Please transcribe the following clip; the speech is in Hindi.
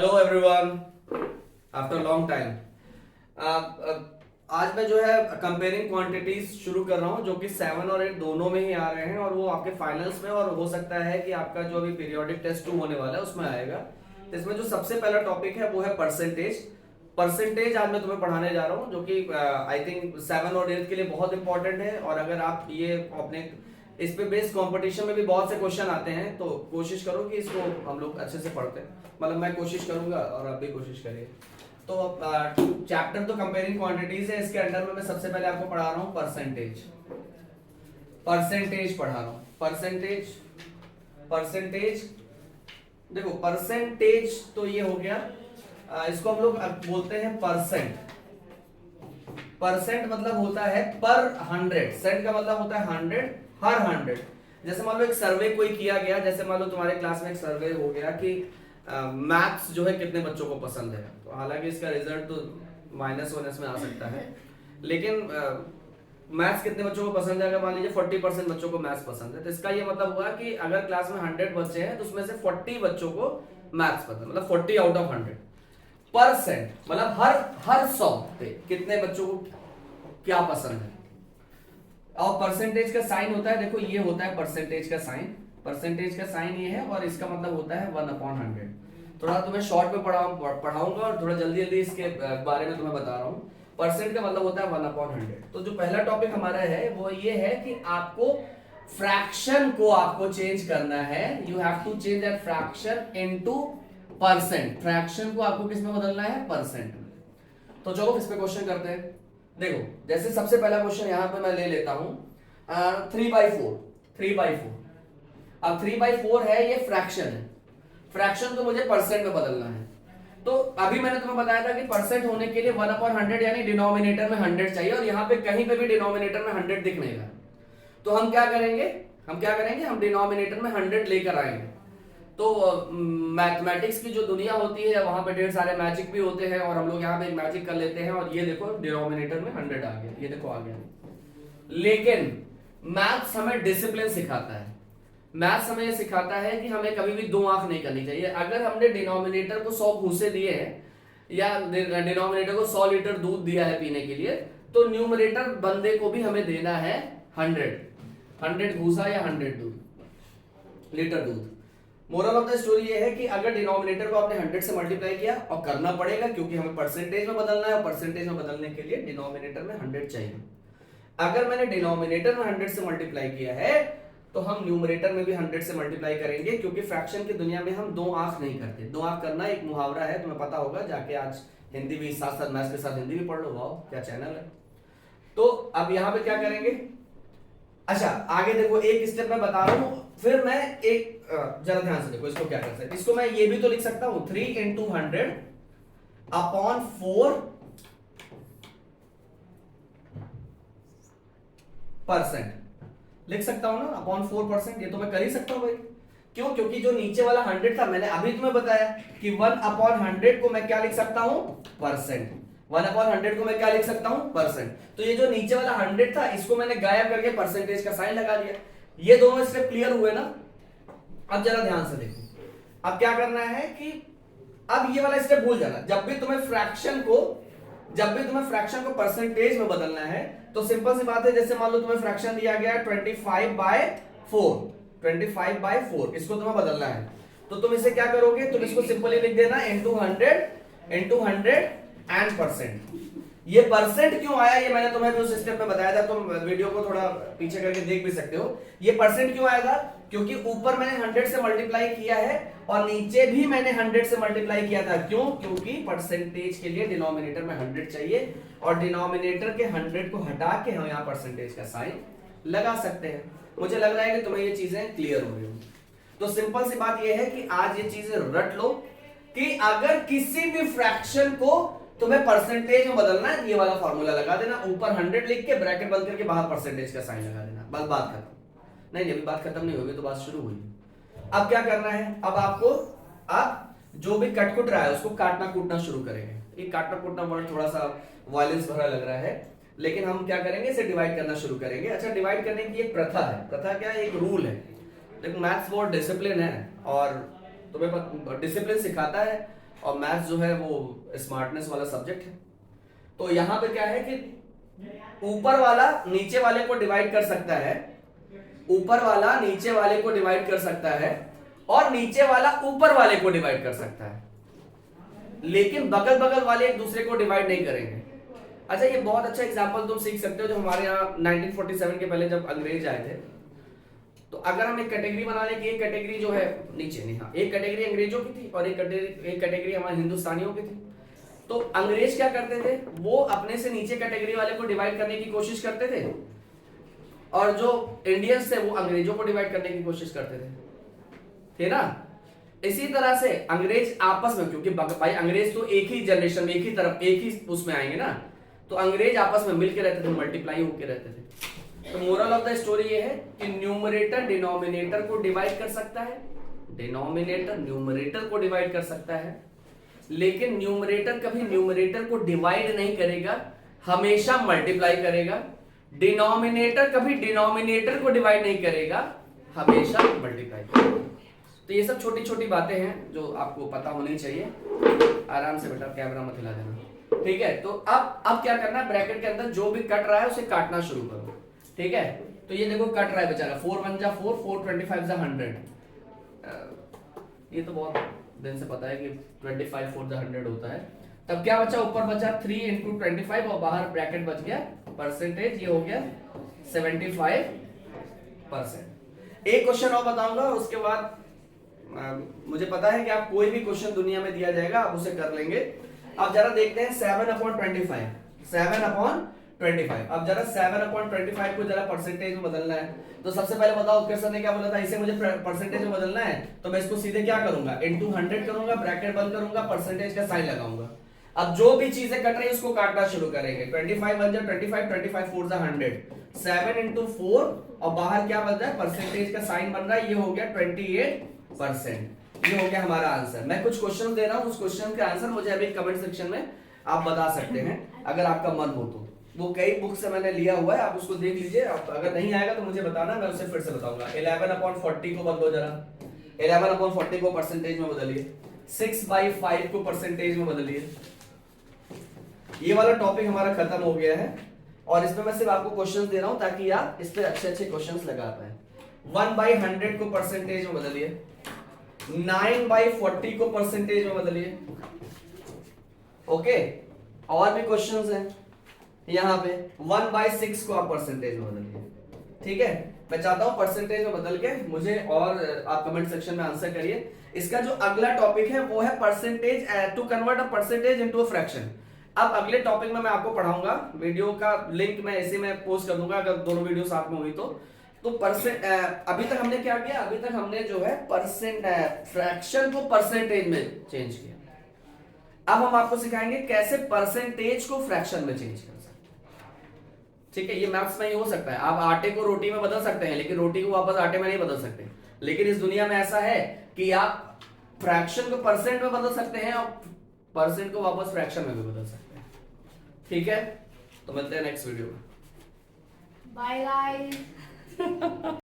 Hello everyone, after long time. आज मैं जो है कंपेयरिंग क्वांटिटीज शुरू कर रहा हूँ जो कि 7 और 8 दोनों में ही आ रहे हैं और वो आपके फाइनल्स में, और हो सकता है कि आपका जो अभी पीरियोडिक टेस्ट 2 होने वाला है उसमें आएगा। तो इसमें जो सबसे पहला टॉपिक है वो है परसेंटेज। परसेंटेज आज मैं तुम्हें पढ़ाने जा रहा हूँ जो कि आई थिंक 7 और 8 के लिए बहुत इंपॉर्टेंट है। और अगर आप ये अपने इस पे बेस्ड कंपटीशन में भी बहुत से क्वेश्चन आते हैं तो कोशिश करो कि इसको हम लोग अच्छे से पढ़ते हैं। मतलब मैं कोशिश करूंगा और आप भी कोशिश करिए। तो चैप्टर तो कंपेयरिंग क्वांटिटीज है, इसके अंडर में मैं सबसे पहले आपको पढ़ा रहा हूँ परसेंटेज। परसेंटेज पढ़ा रहा हूँ, परसेंटेज। परसेंटेज देखो, परसेंटेज तो ये हो गया। इसको हम लोग बोलते हैं परसेंट। परसेंट मतलब होता है पर 100, सेंट का मतलब होता है 100, हर 100। जैसे मान लो एक सर्वे कोई किया गया, जैसे मान लो तुम्हारे क्लास में एक सर्वे हो गया कि मैथ्स जो है कितने बच्चों को पसंद है। तो हालांकि इसका रिजल्ट तो -1 में आ सकता है, लेकिन मैथ्स कितने बच्चों को पसंद है, अगर मान लीजिए 40% बच्चों को मैथ्स पसंद है, तो इसका ये मतलब हुआ कि अगर क्लास में 100 बच्चे हैं तो उसमें से 40 बच्चों को मैथ्स पसंद, मतलब 40 आउट ऑफ 100। परसेंट मतलब हर 100 पे कितने बच्चों को क्या पसंद है। और परसेंटेज का साइन होता है, देखो ये होता है परसेंटेज का साइन। परसेंटेज का साइन ये है और इसका मतलब होता है 1/100। थोड़ा तुम्हें शॉर्ट में पढ़ाऊंगा और थोड़ा जल्दी जल्दी इसके बारे में तुम्हें बता रहा हूँ। परसेंट का मतलब होता है 1/100। तो जो पहला टॉपिक हमारा है वो ये है कि आपको फ्रैक्शन को आपको चेंज करना है। You have to change that fraction into percent. Fraction को आपको किस में बदलना है, परसेंट में। तो चलो इस पे क्वेश्चन करते हैं। देखो, जैसे सबसे पहला क्वेश्चन यहां पे मैं ले लेता हूं 3/4। 3/4। अब 3/4 है, ये फ्रैक्शन है। फ्रैक्शन को मुझे परसेंट में बदलना है। तो अभी मैंने तुम्हें बताया था कि परसेंट होने के लिए 1/100 यानी डिनोमिनेटर में 100 चाहिए, और यहां पे कहीं पे भी डिनोमिनेटर में 100 दिख नहीं रहा। तो हम क्या करेंगे, हम डिनोमिनेटर में 100 लेकर आएंगे। तो मैथमेटिक्स की जो दुनिया होती है वहां पे ढेर सारे मैजिक भी होते हैं, और हम लोग यहाँ पे एक मैजिक कर लेते हैं और ये देखो डिनोमिनेटर में 100 आ गया, ये देखो आ गया। लेकिन मैथ्स हमें डिसिप्लिन सिखाता है। मैथ्स हमें ये सिखाता है कि हमें कभी भी दो आंख नहीं करनी चाहिए। अगर हमने डिनोमिनेटर को 100 भूसे दिए हैं या डिनोमिनेटर को 100 लीटर दूध दिया है पीने के लिए, तो न्यूमरेटर बंदे को भी हमें देना है 100 भूसा या 100 लीटर दूध। मोरल ऑफ द स्टोरी ये है कि अगर डिनोमिनेटर को आपने 100 से मल्टीप्लाई किया, और करना पड़ेगा क्योंकि हमें परसेंटेज में बदलना है, और परसेंटेज में बदलने के लिए डिनोमिनेटर में 100 चाहिए। अगर मैंने डिनोमिनेटर में 100 से मल्टीप्लाई किया है तो हम न्यूमरेटर में भी 100 से मल्टीप्लाई करेंगे, क्योंकि फ्रैक्शन की दुनिया में हम दो आंख नहीं करते। दो आंख करना एक मुहावरा है, तुम्हें पता होगा, जाके आज हिंदी भी साथ साथ मैथ्स के साथ हिंदी भी पढ़ लो। वाओ क्या चैनल है। तो अब यहां पे क्या करेंगे, अच्छा आगे देखो, एक स्टेप मैं बता रहा हूं, फिर मैं एक जरा ध्यान से देखो इसको क्या कर सकते हैं। इसको मैं ये भी तो लिख सकता हूं 3 × 100 अपॉन 4% लिख सकता हूं ना, अपॉन 4%। ये तो मैं कर ही सकता हूं भाई। क्यों? क्योंकि जो नीचे वाला 100 था, मैंने अभी तुम्हें बताया कि 1/100 को मैं क्या लिख सकता हूं, परसेंट। 1/100 को मैं क्या लिख सकता हूं, परसेंट। तो ये जो नीचे वाला 100 था, इसको मैंने गायब करके परसेंटेज का साइन लगा दिया। ये दोनों स्टेप क्लियर हुए ना। अब जरा ध्यान से देखो, अब क्या करना है कि अब ये वाला स्टेप भूल जाना। जब भी तुम्हें फ्रैक्शन को परसेंटेज में बदलना है तो सिंपल सी बात है, जैसे मान लो तुम्हें फ्रैक्शन दिया गया 25/4, 25/4, इसको तुम्हें बदलना है। तो तुम इसे क्या करोगे, तुम इसको सिंपली लिख देना इनटू 100 एंड परसेंट। ये परसेंट क्यों आया, ये मैंने तुम्हें भी उस स्टेप में बताया था, तुम वीडियो को थोड़ा पीछे करके देख भी सकते हो। ये परसेंट क्यों आया था, क्योंकि ऊपर मैंने 100 से मल्टीप्लाई किया है और नीचे भी मैंने 100 से मल्टीप्लाई किया था। क्यों? क्योंकि परसेंटेज के लिए डिनोमिनेटर में 100 चाहिए, और डिनोमिनेटर के 100 को हटा के हम यहाँ परसेंटेज का साइन लगा सकते हैं। मुझे लग रहा है कि तुम्हें ये चीजें क्लियर हो गई हो। तो सिंपल सी बात यह है कि आज ये चीजें रट लो कि अगर किसी भी फ्रैक्शन को तुम्हें परसेंटेज में बदलना है, ये वाला फॉर्मूला लगा देना, ऊपर 100 लिख के ब्रैकेट बंद करके बाहर परसेंटेज का साइन लगा देना, बस बात खत्म। नहीं, अभी बात खत्म नहीं होगी, तो बात शुरू हुई। अब क्या करना है, अब आपको अब जो भी कट कुट रहा है उसको काटना कूटना शुरू करेंगे। ये काटना कूटना वर्ड थोड़ा सा वायलेंस भरा लग रहा है, लेकिन हम क्या करेंगे, इसे डिवाइड करना शुरू करेंगे। अच्छा, डिवाइड करने की एक प्रथा है। प्रथा क्या है, एक रूल है। लेकिन मैथ्स बहुत डिसिप्लिन है और तुम्हें डिसिप्लिन सिखाता है। और मैथ्स जो है वो स्मार्टनेस वाला सब्जेक्ट है। तो यहां पे क्या है कि ऊपर वाला नीचे वाले को डिवाइड कर सकता है, ऊपर वाला नीचे वाले को डिवाइड कर सकता है, और नीचे वाला ऊपर वाले को डिवाइड कर सकता है, लेकिन बगल बगल वाले एक दूसरे को डिवाइड नहीं करेंगे। अच्छा, ये बहुत अच्छा एग्जांपल तुम सीख सकते हो जो हमारे यहाँ 1947 के पहले जब अंग्रेज आए थे, तो अगर हम एक कैटेगरी बना लें कि एक कैटेगरी जो है नीचे नहीं, हाँ, एक कैटेगरी अंग्रेजों की थी और एक कैटेगरी हमारे हिंदुस्तानियों की थी। तो अंग्रेज क्या करते थे, वो अपने से नीचे कैटेगरी वाले को डिवाइड करने की कोशिश करते थे, और जो इंडियंस थे वो अंग्रेजों को डिवाइड करने की कोशिश करते थे ना। इसी तरह से अंग्रेज आपस में, क्योंकि भाई अंग्रेज तो एक ही जनरेशन में, एक ही तरफ, एक ही उसमें आएंगे ना, तो अंग्रेज आपस में मिलके रहते थे, मल्टीप्लाई होके रहते थे। तो मोरल ऑफ द स्टोरी ये है कि न्यूमरेटर डिनोमिनेटर को डिवाइड कर सकता है, डिनोमिनेटर न्यूमरेटर को डिवाइड कर सकता है, लेकिन न्यूमरेटर कभी न्यूमरेटर को डिवाइड नहीं करेगा, हमेशा मल्टीप्लाई करेगा। डिनोमिनेटर कभी डिनोमिनेटर को डिवाइड नहीं करेगा, हमेशा मल्टीप्लाई करेगा। तो ये सब छोटी छोटी बातें हैं जो आपको पता होनी चाहिए। आराम से बेटा, कैमरा मत हिला देना, ठीक है। तो अब क्या करना है, ब्रैकेट के अंदर जो भी कट रहा है उसे काटना शुरू करो, ठीक है। तो ये देखो कट रहा है बेचारा, 4 1 जा 4, 4 25 जा 100। ये तो बहुत दिन से पता है कि 25 4 जा 100 होता है। तब क्या बचा, ऊपर बचा 3 इंटू 25 और बाहर ब्रैकेट बच गया परसेंटेज, ये हो गया 75%। एक क्वेश्चन और बताऊंगा, उसके बाद मुझे पता है कि आप कोई भी क्वेश्चन दुनिया में दिया जाएगा आप उसे कर लेंगे। अब जरा देखते हैं 7/25, 7/25। अब जरा 7/25 को जरा परसेंटेज में बदलना है। तो सबसे पहले बताओ उत्कर्ष सर ने क्या बोला था, इसे मुझे परसेंटेज में बदलना है, तो मैं इसको सीधे क्या करूंगा, इनटू 100 करूंगा, ब्रैकेट बंद करूंगा, परसेंटेज का साइन लगाऊंगा। अब जो भी चीजें कट रही है उसको काटना शुरू करेंगे। 25 1 जा 25, 25 4 जा 100, 7 इंटू 4 और बाहर क्या बन रहा है, परसेंटेज का साइन बन रहा है, ये हो गया 28%। ये हो गया हमारा आंसर। मैं कुछ क्वेश्चन दे रहा हूं, उस क्वेश्चन का आंसर मुझे अभी कमेंट सेक्शन में आप बता सकते हैं अगर आपका मन हो तो। वो कई बुक से मैंने लिया हुआ है, आप उसको देख लीजिए। अगर नहीं आएगा तो मुझे बताना, मैं उसे फिर से बताऊंगा। 11/40 को बदलो जरा, 11/40 को परसेंटेज में बदलिए, 6/5 को परसेंटेज में बदलिए। ये वाला टॉपिक हमारा खत्म हो गया है और इसमें मैं सिर्फ आपको क्वेश्चंस दे रहा हूं ताकि आप इस पे अच्छे अच्छे क्वेश्चंस लगा पाए। 1/100 को परसेंटेज में बदलिए, 9/40 को परसेंटेज में बदलिए। ओके, और भी क्वेश्चंस हैं यहां पे। 1/6 को आप परसेंटेज में बदलिए, ठीक है। मैं चाहता हूं परसेंटेज में बदल के मुझे, और आप कमेंट सेक्शन में आंसर करिए। इसका जो अगला टॉपिक है वो है percentage, to convert a percentage into a fraction. अब अगले टॉपिक में मैं आपको पढ़ाऊंगा, वीडियो का लिंक मैं ऐसे में पोस्ट कर दूंगा अगर दोनों वीडियो साथ में हुई तो परसेंट, अभी तक हमने क्या किया, अभी तक हमने जो है फ्रैक्शन को परसेंटेज में चेंज किया। अब हम आपको सिखाएंगे कैसे परसेंटेज को फ्रैक्शन में चेंज कर सकते हैं, ठीक है। ये मैथ्स में ही हो सकता है, आप आटे को रोटी में बदल सकते हैं लेकिन रोटी को वापस आटे में नहीं बदल सकते। लेकिन इस दुनिया में ऐसा है कि आप फ्रैक्शन को परसेंट में बदल सकते हैं और परसेंट को वापस फ्रैक्शन में भी बदल सकते हैं, ठीक है। तो मिलते हैं नेक्स्ट वीडियो में, बाय गाइस।